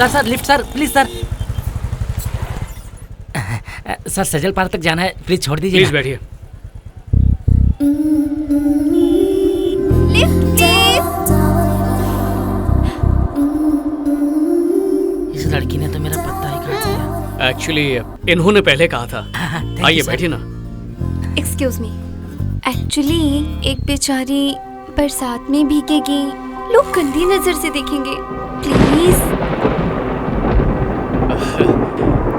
Sir lift sir, please sir. Sir Sajal park तक जाना है, प्लीज छोड़ दीजिए। प्लीज बैठिए। इस लड़की ने तो मेरा पत्ता ही काट दिया। एक्चुअली इन्होंने पहले कहा था। आइए बैठिए ना। एक्सक्यूज मी, एक्चुअली एक बेचारी बरसात में भीगेगी, लोग गंदी नजर से देखेंगे, प्लीज।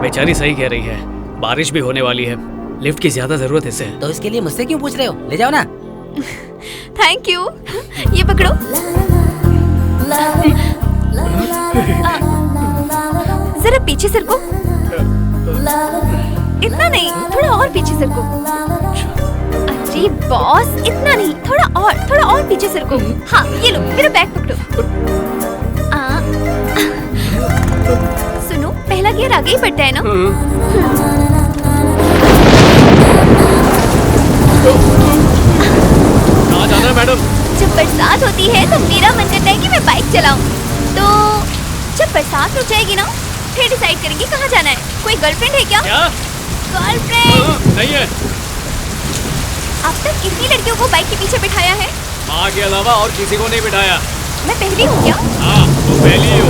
बेचारी सही कह रही है, बारिश भी होने वाली है, लिफ्ट की ज्यादा जरूरत है इसे। तो इसके लिए मुझसे क्यों पूछ रहे हो? ले जाओ ना। Thank you. ये पकड़ो। जरा पीछे सरको। इतना नहीं, थोड़ा और पीछे सरको। अरे बॉस, इतना नहीं, थोड़ा और पीछे सरको। हाँ, ये लो, मेरा बैग पकड़ो। सुनो, पहला गियर आगे ही बढ़ता है ना? कहाँ जाना है मैडम? जब बरसात होती है तो मेरा मन करता है कि मैं बाइक चलाऊं। तो जब बरसात रुक जाएगी ना, फिर डिसाइड करेंगे कहाँ जाना है। कोई गर्लफ्रेंड है क्या? गर्लफ्रेंड नहीं है। अब तक कितनी लड़कियों को बाइक के पीछे बिठाया है? माँ के अलावा और किसी को नहीं बिठाया। मैं पहली हूँ क्या? हाँ, तुम पहली ही हो।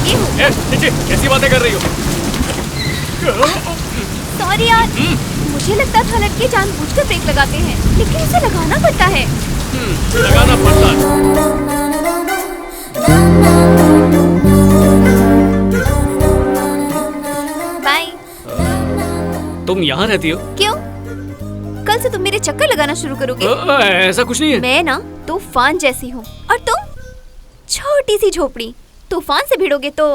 ये हूँ। कैसी बातें कर रही हो? सॉरी यार, मुझे लगता था लड़के जानबूझकर ब्रेक लगाते हैं, लेकिन इसे लगाना पड़ता है। लगाना पड़ता है। बाय। तुम यहाँ रहती हो? क्यों? कल से तुम मेरे चक्कर लगाना शुरू करोगे? ऐसा कुछ नहीं है। मैं ना तूफान जैसी हूँ और तुम छोटी सी झोपड़ी। तूफान से भिड़ोगे तो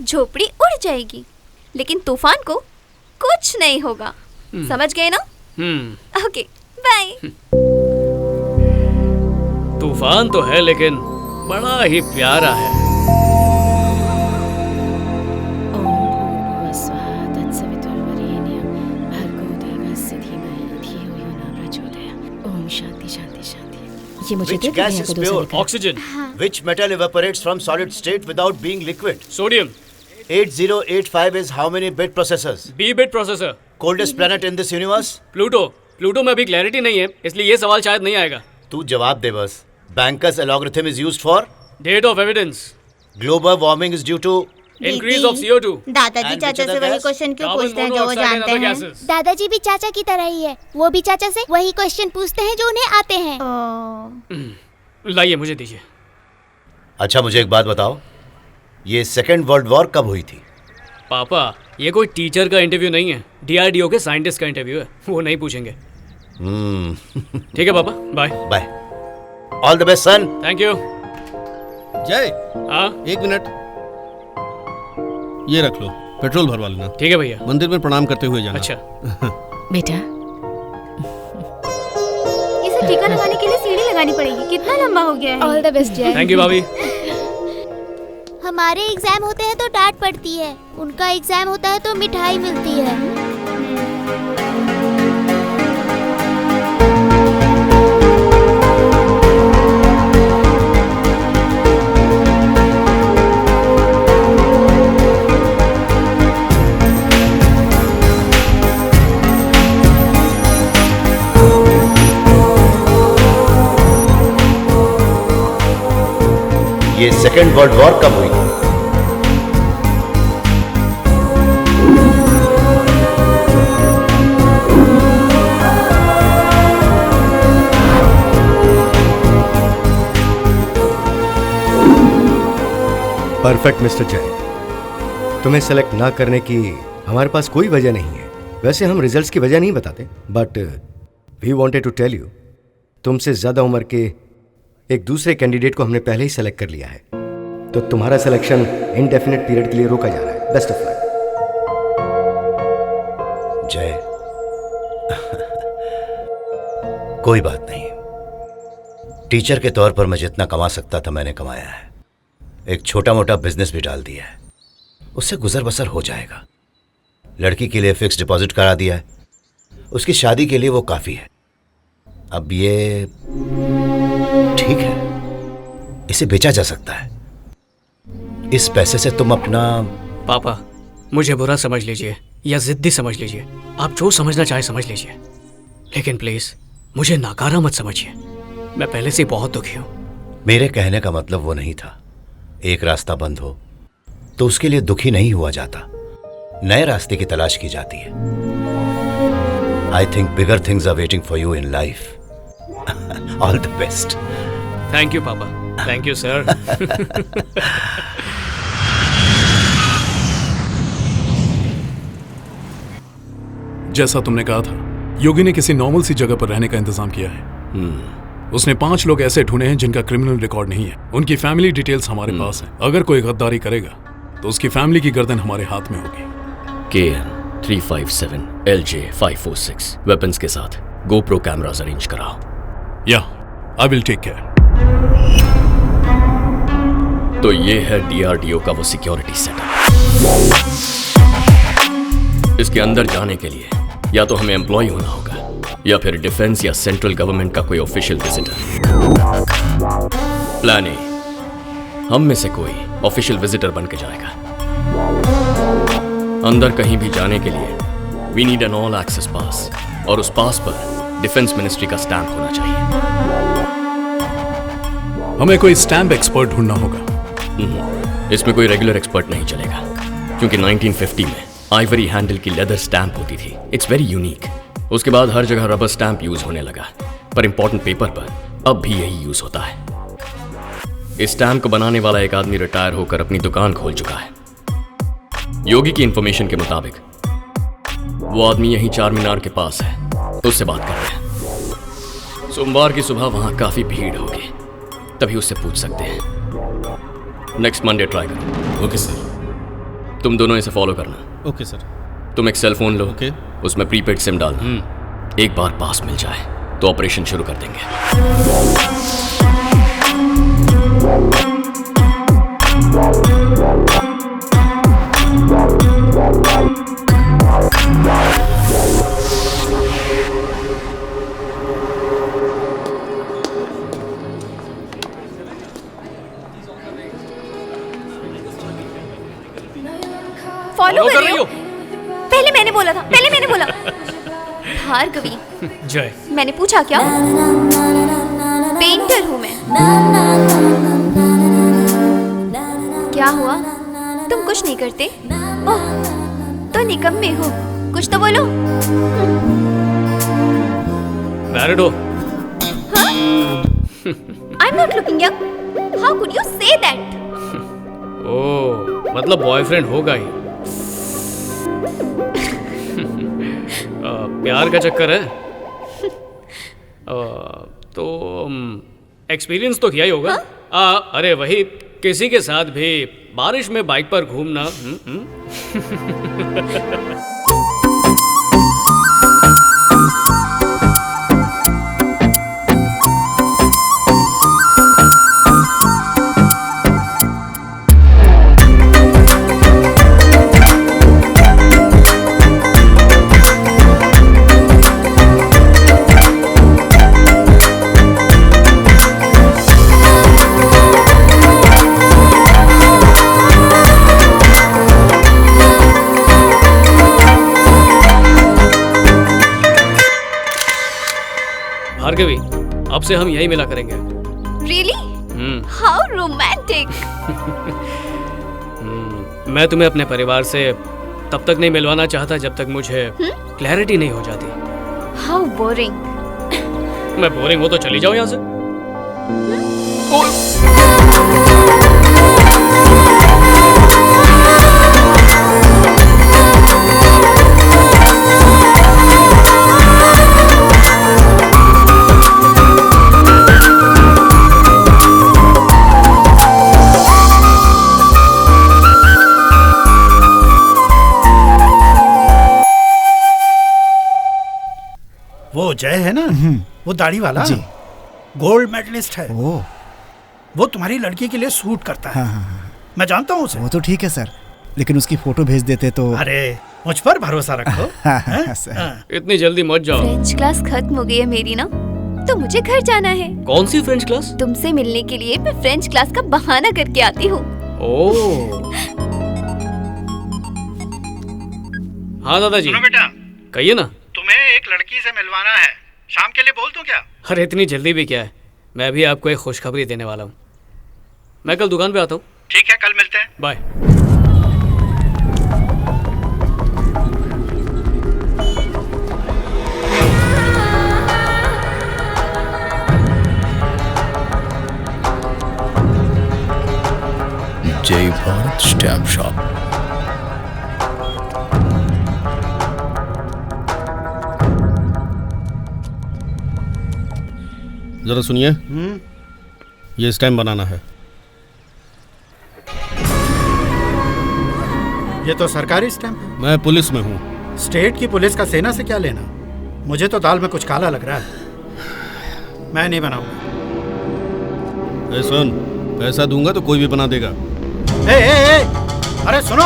झोपड़ी उड़ जाएगी, लेकिन तूफान को कुछ नहीं होगा। समझ गए ना? Okay, bye. तूफान तो है लेकिन बड़ा ही प्यारा है। Which gas is pure? Oxygen. Which metal evaporates from solid state without being liquid? Sodium. 8085 is how many bit processors? B-bit processor. Coldest planet in this universe? Pluto. Pluto में अभी clarity नहीं है, इसलिए ये सवाल शायद नहीं आएगा। तू जवाब दे बस। Banker's algorithm is used for? Date of evidence. Global warming is due to? Increase of CO2. दादाजी चाचा से वही क्वेश्चन क्यों पूछते हैं जो वो जानते हैं? दादाजी भी चाचा की तरह ही है, वो भी चाचा से वही क्वेश्चन पूछते हैं जो उन्हें आते हैं। लाइए, मुझे दीजिए। अच्छा, मुझे एक बात बताओ, ये सेकेंड वर्ल्ड वॉर कब हुई थी? पापा, ये कोई टीचर का इंटरव्यू नहीं है, DRDO के साइंटिस्ट का इंटरव्यू है, वो नहीं पूछेंगे। ठीक है पापा, bye. Bye. All the best son. Thank you. Jai, हाँ, एक मिनट, ये रख लो, पेट्रोल भरवा लेना। ठीक है भैया। मंदिर में प्रणाम करते हुए जाना। अच्छा। बेटा, इसे टीका लगाने के लिए सीढ़ी लगानी पड़ेगी, कितना लंबा हो गया है। ऑल द बेस्ट जय। थैंक यू भाभी। हमारे एग्जाम होते हैं तो डांट पड़ती है, उनका एग्जाम होता है तो मिठाई मिलती है। ये सेकेंड वर्ल्ड वॉर कब हुई? परफेक्ट मिस्टर जय, तुम्हें सेलेक्ट ना करने की हमारे पास कोई वजह नहीं है। वैसे हम रिजल्ट्स की वजह नहीं बताते, but we wanted to tell you, तुमसे ज्यादा उम्र के एक दूसरे कैंडिडेट को हमने पहले ही सेलेक्ट कर लिया है, तो तुम्हारा सिलेक्शन इनडेफिनेट पीरियड के लिए रोका जा रहा है। Best of luck. जय, कोई बात नहीं, टीचर के तौर पर मैं जितना कमा सकता था मैंने कमाया है। एक छोटा मोटा बिजनेस भी डाल दिया है, उससे गुजर बसर हो जाएगा। लड़की के लिए फिक्स डिपॉजिट करा दिया है, उसकी शादी के लिए वो काफी है। अब ये ठीक है, इसे बेचा जा सकता है, इस पैसे से तुम अपना... पापा, मुझे बुरा समझ लीजिए या जिद्दी समझ लीजिए, आप जो समझना चाहे समझ लीजिए, लेकिन प्लीज मुझे नाकारा मत समझिए। मैं पहले से बहुत दुखी हूँ। मेरे कहने का मतलब वो नहीं था। एक रास्ता बंद हो तो उसके लिए दुखी नहीं हुआ जाता, नए रास्ते की तलाश की जाती है। I think bigger things are waiting for you in life. All the best. Thank you पापा, थैंक यू सर। जैसा तुमने कहा था, योगी ने किसी नॉर्मल सी जगह पर रहने का इंतजाम किया है। उसने 5 लोग ऐसे ढूंढे हैं जिनका क्रिमिनल रिकॉर्ड नहीं है। उनकी फैमिली डिटेल्स हमारे पास है। अगर कोई गद्दारी करेगा तो उसकी फैमिली की गर्दन हमारे हाथ में होगी। KN 357 LJ 546 वेपन्स के साथ GoPro कैमरास अरेंज कराओ। या आई विल टेक केयर। तो ये है DRDO का वो सिक्योरिटी सेटअप। इसके अंदर जाने के लिए या तो हमें एम्प्लॉय होना होगा या फिर डिफेंस या सेंट्रल गवर्नमेंट का कोई ऑफिशियल विजिटर। प्लान ए, हम में से कोई ऑफिशियल विजिटर बन के जाएगा। अंदर कहीं भी जाने के लिए we need an all access pass, और उस पास पर डिफेंस मिनिस्ट्री का स्टैंप होना चाहिए। हमें कोई स्टैंप एक्सपर्ट ढूंढना होगा। इसमें कोई रेगुलर एक्सपर्ट नहीं चलेगा, क्योंकि 1950 में आइवरी हैंडल की लेदर स्टैंप होती थी। It's very unique. उसके बाद हर जगह रबर स्टैंप यूज होने लगा, पर इंपॉर्टेंट पेपर पर अब भी यही यूज होता है। इस स्टैंप को बनाने वाला एक आदमी रिटायर होकर अपनी दुकान खोल चुका है। योगी की इंफॉर्मेशन के मुताबिक वो आदमी यहीं चार मीनार के पास है, उससे बात करते हैं। सोमवार की सुबह वहां काफी भीड़ होगी, तभी उससे पूछ सकते हैं। नेक्स्ट मंडे ट्राई करो। Okay sir. तुम दोनों इसे फॉलो करना। Okay sir. तुम एक सेल फोन लो, ओके। उसमें प्रीपेड सिम डालना। एक बार पास मिल जाए तो ऑपरेशन शुरू कर देंगे। फॉलो कर रही हो? हो? पहले मैंने बोला था, पहले मैंने बोला। भार्गवी, जय, मैंने पूछा क्या? पेंटर हूँ मैं। क्या हुआ? तुम कुछ नहीं करते? ओह, तो निकम्मे हो। कुछ तो बोलो। मैरिड हो? I'm not looking young. How could you say that? ओह, मतलब बॉयफ्रेंड होगा ही। प्यार का चक्कर है। तो एक्सपीरियंस तो किया ही होगा। अरे वही, किसी के साथ भी बारिश में बाइक पर घूमना। भार्गवी, अब से हम यही मिला करेंगे। Really? How romantic. मैं तुम्हें अपने परिवार से तब तक नहीं मिलवाना चाहता जब तक मुझे क्लैरिटी नहीं हो जाती। How boring. मैं बोरिंग हो तो चली जाओ यहाँ से। वो जय है ना, वो दाढ़ी वाला जी, गोल्ड मेडलिस्ट है। वो तुम्हारी लड़की के लिए सूट करता है। मैं जानता हूँ उसे। वो तो ठीक है सर, लेकिन उसकी फोटो भेज देते तो। अरे मुझ पर भरोसा रखो। इतनी जल्दी मत जाओ। फ्रेंच क्लास खत्म हो गई है मेरी ना, तो मुझे घर जाना है। कौन सी फ्रेंच क्लास? तुमसे मिलने के लिए मैं फ्रेंच क्लास का बहाना करके आती हूँ। ओ हाँ दादाजी। सुनो बेटा, कहिए ना। तुम्हें एक लड़की से मिलवाना है, शाम के लिए बोल दूं क्या? अरे इतनी जल्दी भी क्या है, मैं भी आपको एक खुशखबरी देने वाला हूँ। मैं कल दुकान पे आता हूँ। ठीक है, कल मिलते हैं। बाय। जय भारत स्टैम्प शॉप। जरा सुनिए। ये स्टैम्प बनाना है। ये तो सरकारी स्टैम्प है। मैं पुलिस में हूँ। स्टेट की पुलिस का सेना से क्या लेना? मुझे तो दाल में कुछ काला लग रहा है। मैं नहीं बनाऊंगा। ए सुन, पैसा दूंगा तो कोई भी बना देगा। ए, अरे सुनो,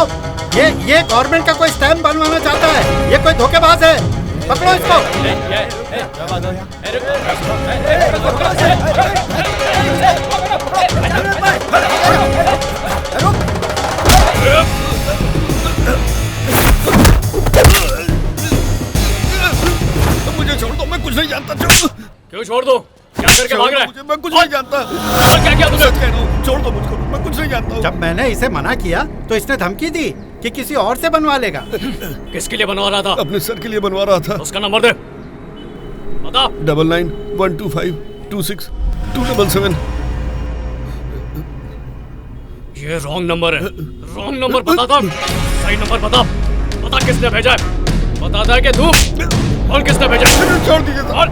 ये गवर्नमेंट का कोई स्टैम्प बनवाना चाहता है। ये कोई धोखेबाज है, पकड़ो इसको। मुझे छोड़ दो, मैं कुछ नहीं जानता। क्यों छोड़ दो? क्या करके भाग रहा है? मैं कुछ नहीं जानता। क्या क्या तुझे? कह रहा हूँ, छोड़ दो मुझको, मैं कुछ नहीं जानता। जब मैंने इसे मना किया तो इसने धमकी दी कि किसी और से बनवा लेगा। किसके लिए बनवा रहा था? अपने सर के लिए बनवा रहा था। उसका नंबर दे, बता। 9912526277। ये रॉन्ग नंबर है। रॉन्ग नंबर बता था। सही नंबर बता। बता किसने भेजा है? बताता है कि तू और किसने भेजा? छोड़ दीजिए सर।